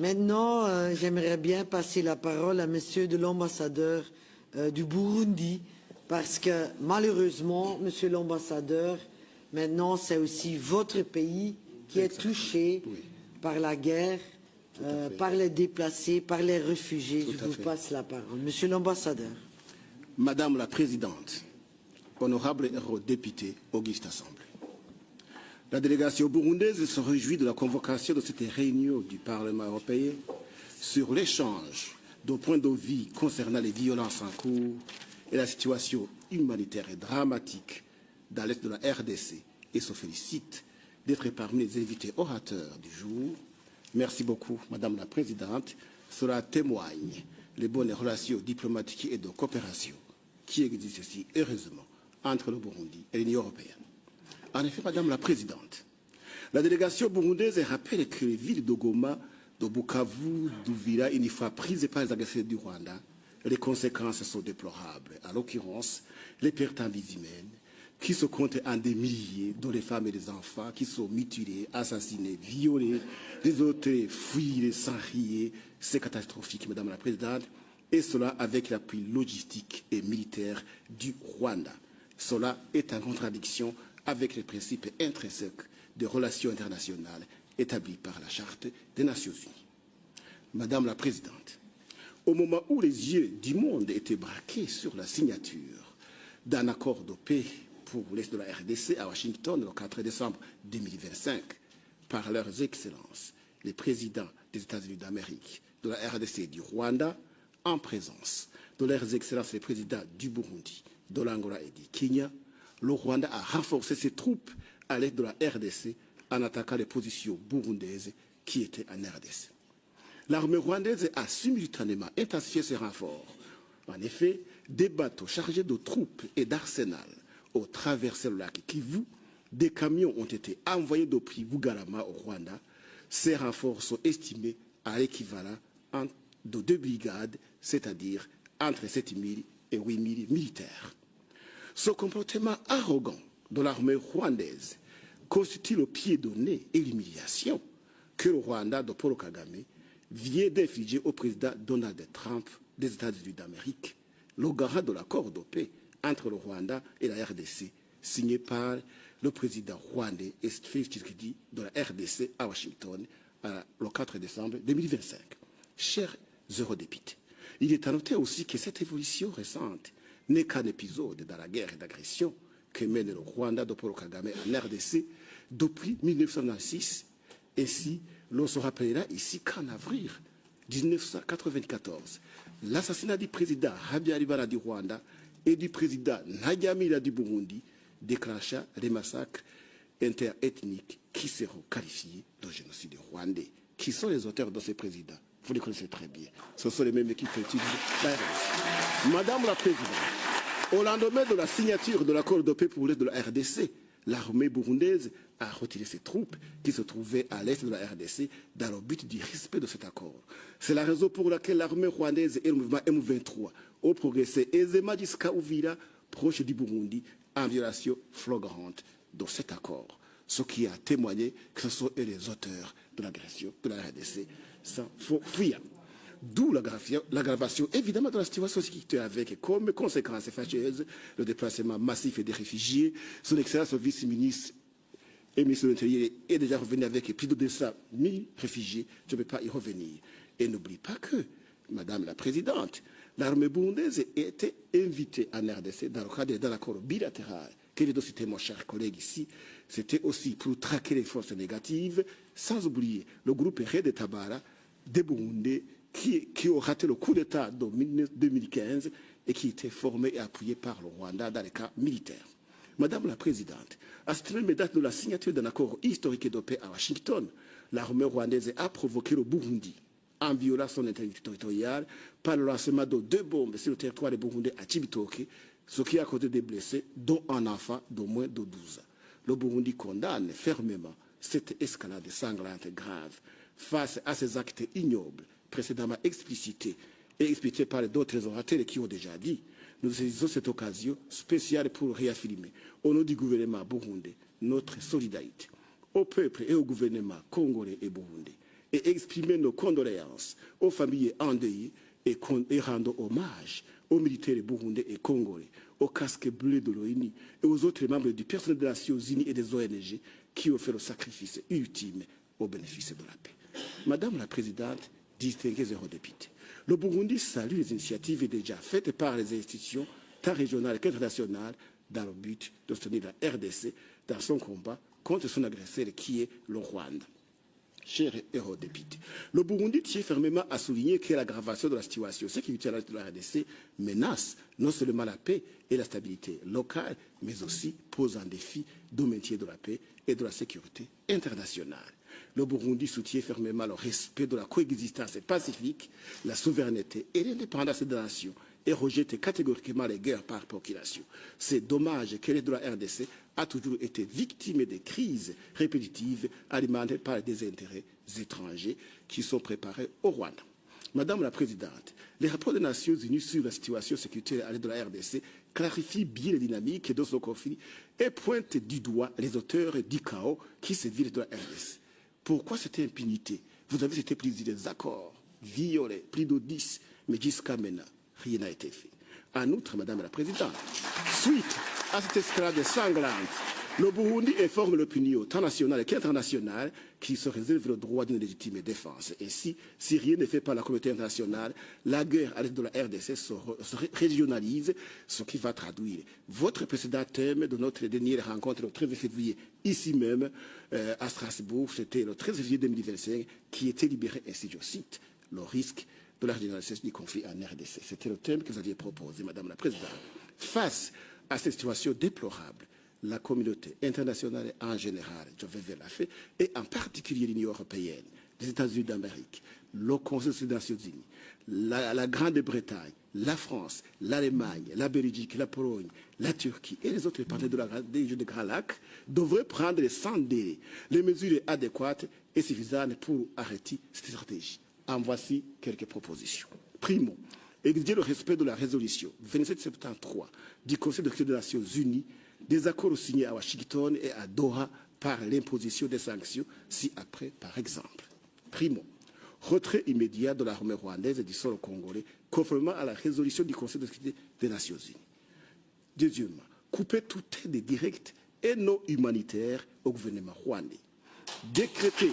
Maintenant, j'aimerais bien passer la parole à Monsieur de l'ambassadeur du Burundi, parce que malheureusement, Monsieur l'ambassadeur, maintenant c'est aussi votre pays qui est touché par la guerre, par les déplacés, par les réfugiés. Je vous passe la parole. Monsieur l'ambassadeur. Madame la Présidente, honorable eurodéputé Auguste Assemblée, la délégation burundaise se réjouit de la convocation de cette réunion du Parlement européen sur l'échange de points de vue concernant les violences en cours et la situation humanitaire et dramatique dans l'est de la RDC et se félicite d'être parmi les invités orateurs du jour. Merci beaucoup, Madame la Présidente. Cela témoigne les bonnes relations diplomatiques et de coopération qui existent ici, heureusement, entre le Burundi et l'Union européenne. En effet, Madame la Présidente, la délégation burundaise rappelle que les villes de Goma, de Bukavu, d'Uvira, une fois prises par les agresseurs du Rwanda, les conséquences sont déplorables. En l'occurrence, les pertes en vies humaines, qui se comptent en des milliers, dont les femmes et les enfants, qui sont mutilés, assassinés, violés, les autres fuient sans rier. C'est catastrophique, Madame la Présidente, et cela avec l'appui logistique et militaire du Rwanda. Cela est en contradiction avec les principes intrinsèques des relations internationales établis par la Charte des Nations Unies. Madame la Présidente, au moment où les yeux du monde étaient braqués sur la signature d'un accord de paix pour l'Est de la RDC à Washington le 4 décembre 2025 par leurs excellences, les présidents des États-Unis d'Amérique, de la RDC et du Rwanda, en présence de leurs excellences les présidents du Burundi, de l'Angola et du Kenya, le Rwanda a renforcé ses troupes à l'est de la RDC en attaquant les positions burundaises qui étaient en RDC. L'armée rwandaise a simultanément intensifié ses renforts. En effet, des bateaux chargés de troupes et d'arsenal ont traversé le lac Kivu. Des camions ont été envoyés depuis Bugarama au Rwanda. Ces renforts sont estimés à l'équivalent de 2 brigades, c'est-à-dire entre 7 000 et 8 000 militaires. Ce comportement arrogant de l'armée rwandaise constitue le pied de nez et l'humiliation que le Rwanda de Paul Kagame vient d'infliger au président Donald Trump des États-Unis d'Amérique, le garant de l'accord de paix entre le Rwanda et la RDC, signé par le président rwandais Félix Tshisekedi de la RDC à Washington le 4 décembre 2025. Chers eurodéputés, il est à noter aussi que cette évolution récente n'est qu'un épisode dans la guerre d'agression que mène le Rwanda de Paul Kagame en RDC depuis 1996. Ainsi, l'on se rappellera ici qu'en avril 1994, l'assassinat du président Habyarimana du Rwanda et du président Ntaryamira du Burundi déclencha les massacres interethniques qui seront qualifiés de génocide rwandais. Qui sont les auteurs de ces présidents? Vous les connaissez très bien. Ce sont les mêmes qui utilisent la RDC. Madame la Présidente, au lendemain de la signature de l'accord de paix pour l'Est de la RDC, l'armée burundaise a retiré ses troupes qui se trouvaient à l'Est de la RDC dans le but du respect de cet accord. C'est la raison pour laquelle l'armée rwandaise et le mouvement M23 ont progressé aisément jusqu'à Uvira, proche du Burundi, en violation flagrante de cet accord. Ce qui a témoigné que ce sont les auteurs de l'agression de la RDC sans fuir. D'où l'aggravation évidemment de la situation sécurité avec comme conséquence fâcheuse le déplacement massif des réfugiés. Son excellence vice-ministre et ministre de l'Intérieur est déjà revenu avec plus de 200 000 réfugiés. Je ne peux pas y revenir. Et n'oublie pas que, Madame la Présidente, l'armée burundaise était invitée en RDC dans le cadre d'un accord bilatéral que vient de citer mon cher collègue ici. C'était aussi pour traquer les forces négatives, sans oublier le groupe Red Tabara des Burundais qui ont raté le coup d'État de 2015 et qui était formé et appuyé par le Rwanda dans les cas militaires. Madame la Présidente, à cette même date de la signature d'un accord historique de paix à Washington, l'armée rwandaise a provoqué le Burundi en violant son intégrité territoriale par le lancement de 2 bombes sur le territoire des Burundais à Cibitoke, ce qui a causé des blessés, dont un enfant de moins de 12 ans. Le Burundi condamne fermement cette escalade sanglante grave face à ces actes ignobles précédemment explicités et expliqués par d'autres orateurs qui ont déjà dit. Nous saisissons cette occasion spéciale pour réaffirmer au nom du gouvernement burundais notre solidarité au peuple et au gouvernement congolais et burundais et exprimer nos condoléances aux familles endeuillées et rendre hommage aux militaires burundais et congolais, aux casques bleus de l'ONU et aux autres membres du personnel des Nations Unies et des ONG qui ont fait le sacrifice ultime au bénéfice de la paix. Madame la Présidente, distingués eurodéputés, le Burundi salue les initiatives déjà faites par les institutions tant régionales qu'internationales dans le but de soutenir la RDC dans son combat contre son agresseur qui est le Rwanda. Chers eurodéputés, le Burundi tient fermement à souligner que l'aggravation de la situation sécuritaire de la RDC menace non seulement la paix et la stabilité locale, mais aussi pose un défi au maintien de la paix et de la sécurité internationale. Le Burundi soutient fermement le respect de la coexistence pacifique, la souveraineté et l'indépendance de la nation et rejette catégoriquement les guerres par procuration. C'est dommage que l'aide de la RDC a toujours été victime des crises répétitives alimentées par des intérêts étrangers qui sont préparés au Rwanda. Madame la Présidente, les rapports des Nations Unies sur la situation sécuritaire à l'aide de la RDC clarifient bien les dynamiques de ce conflit et pointent du doigt les auteurs du chaos qui se vivent de la RDC. Pourquoi cette impunité? Vous avez été pris des accords, violés, plus de 10, mais jusqu'à maintenant, rien n'a été fait. En outre, Madame la Présidente, suite à cette escalade sanglante, le Burundi informe l'opinion tant nationale qu'internationale qui se réserve le droit d'une légitime défense. Ainsi, si rien n'est fait par la communauté internationale, la guerre à l'aide de la RDC se régionalise, ce qui va traduire votre précédent thème de notre dernière rencontre le 13 février, ici même à Strasbourg, c'était le 13 février 2025, qui était libéré ainsi, je cite, le risque de la régionalisation du conflit en RDC. C'était le thème que vous aviez proposé, Madame la Présidente. Face à cette situation déplorable, la communauté internationale en général, je vais vers la fin, et en particulier l'Union européenne, les États-Unis d'Amérique, le Conseil des Nations Unies, la Grande-Bretagne, la France, l'Allemagne, la Belgique, la Pologne, la Turquie et les autres partenaires de la région des Grands Lacs devraient prendre sans délai les mesures adéquates et suffisantes pour arrêter cette stratégie. En voici quelques propositions. Primo, exiger le respect de la résolution 2773 du Conseil de sécurité des Nations Unies, des accords signés à Washington et à Doha par l'imposition des sanctions ci-après, par exemple. Primo, retrait immédiat de l'armée rwandaise et du sol congolais, conformément à la résolution du Conseil de sécurité des Nations Unies. Deuxièmement, couper toute aide directe et non humanitaire au gouvernement rwandais. Décréter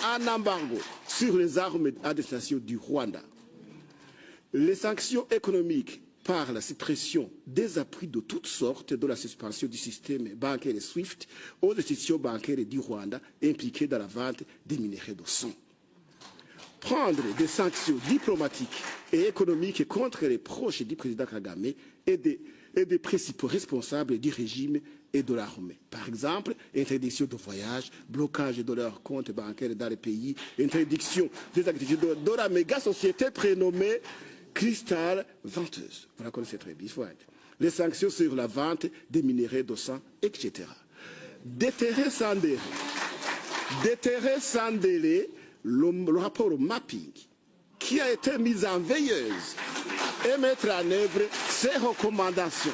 un embargo sur les armes à destination du Rwanda. Les sanctions économiques par la suppression des appuis de toutes sortes de la suspension du système bancaire SWIFT aux institutions bancaires du Rwanda impliquées dans la vente des minerais de sang. Prendre des sanctions diplomatiques et économiques contre les proches du président Kagame et des principaux responsables du régime et de l'armée. Par exemple, interdiction de voyage, blocage de leurs comptes bancaires dans les pays, interdiction des activités de la méga société prénommée Crystal Venteuse. Vous la connaissez très bien, il faut être. Les sanctions sur la vente des minerais de sang, etc. Déterrer sans délai le rapport au mapping qui a été mis en veilleuse et mettre en œuvre ses recommandations.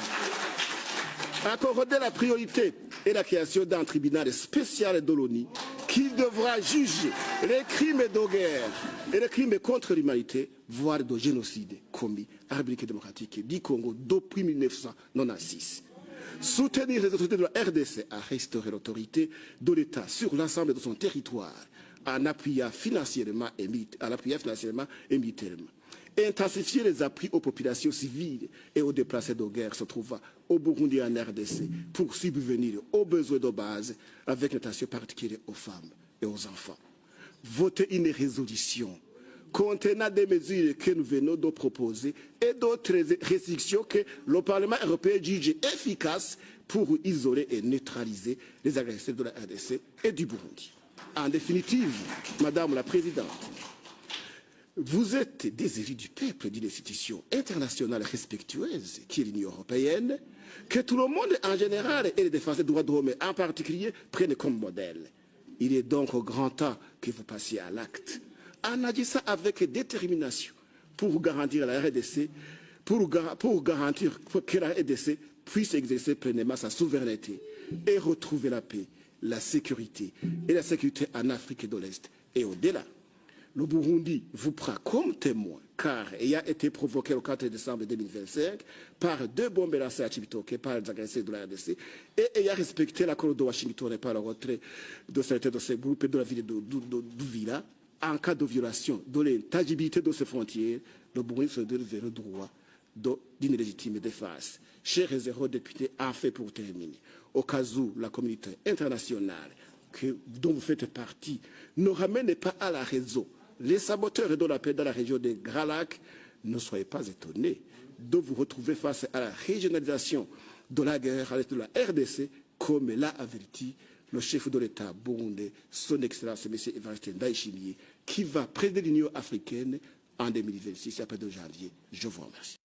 Accorder la priorité et la création d'un tribunal spécial de l'ONU qui devra juger les crimes de guerre et les crimes contre l'humanité, voire de génocide commis en République démocratique du Congo depuis 1996. Soutenir les autorités de la RDC à restaurer l'autorité de l'État sur l'ensemble de son territoire en appuyant financièrement et militairement. Intensifier les appuis aux populations civiles et aux déplacés de guerre se trouvant au Burundi et en RDC pour subvenir aux besoins de base avec une attention particulière aux femmes et aux enfants. Voter une résolution contenant des mesures que nous venons de proposer et d'autres restrictions que le Parlement européen juge efficaces pour isoler et neutraliser les agresseurs de la RDC et du Burundi. En définitive, Madame la Présidente, vous êtes des élus du peuple d'une institution internationale respectueuse qui est l'Union européenne, que tout le monde en général et les défenseurs des droits de l'homme en particulier prennent comme modèle. Il est donc au grand temps que vous passiez à l'acte, en agissant avec détermination pour garantir la RDC, pour garantir que la RDC puisse exercer pleinement sa souveraineté et retrouver la paix, la sécurité en Afrique de l'Est et au-delà. Le Burundi vous prend comme témoin, car ayant été provoqué le 4 décembre 2025 par 2 bombes lancées à Chibitoke par les agresseurs de la RDC et ayant respecté l'accord de Washington et par le retrait de certains de ces groupes de la ville d'Uvira, en cas de violation de l'intangibilité de ces frontières, le Burundi se donne le droit d'une légitime défense. Chers eurodéputés, en fait pour terminer, au cas où la communauté internationale dont vous faites partie ne ramène pas à la raison les saboteurs de la paix dans la région des Grands Lacs, ne soyez pas étonnés de vous retrouver face à la régionalisation de la guerre à l'est de la RDC, comme l'a averti le chef de l'État burundais, son Excellence M. Evariste Ndayishimiye, qui va présider l'Union africaine en 2026, après 2 janvier. Je vous remercie.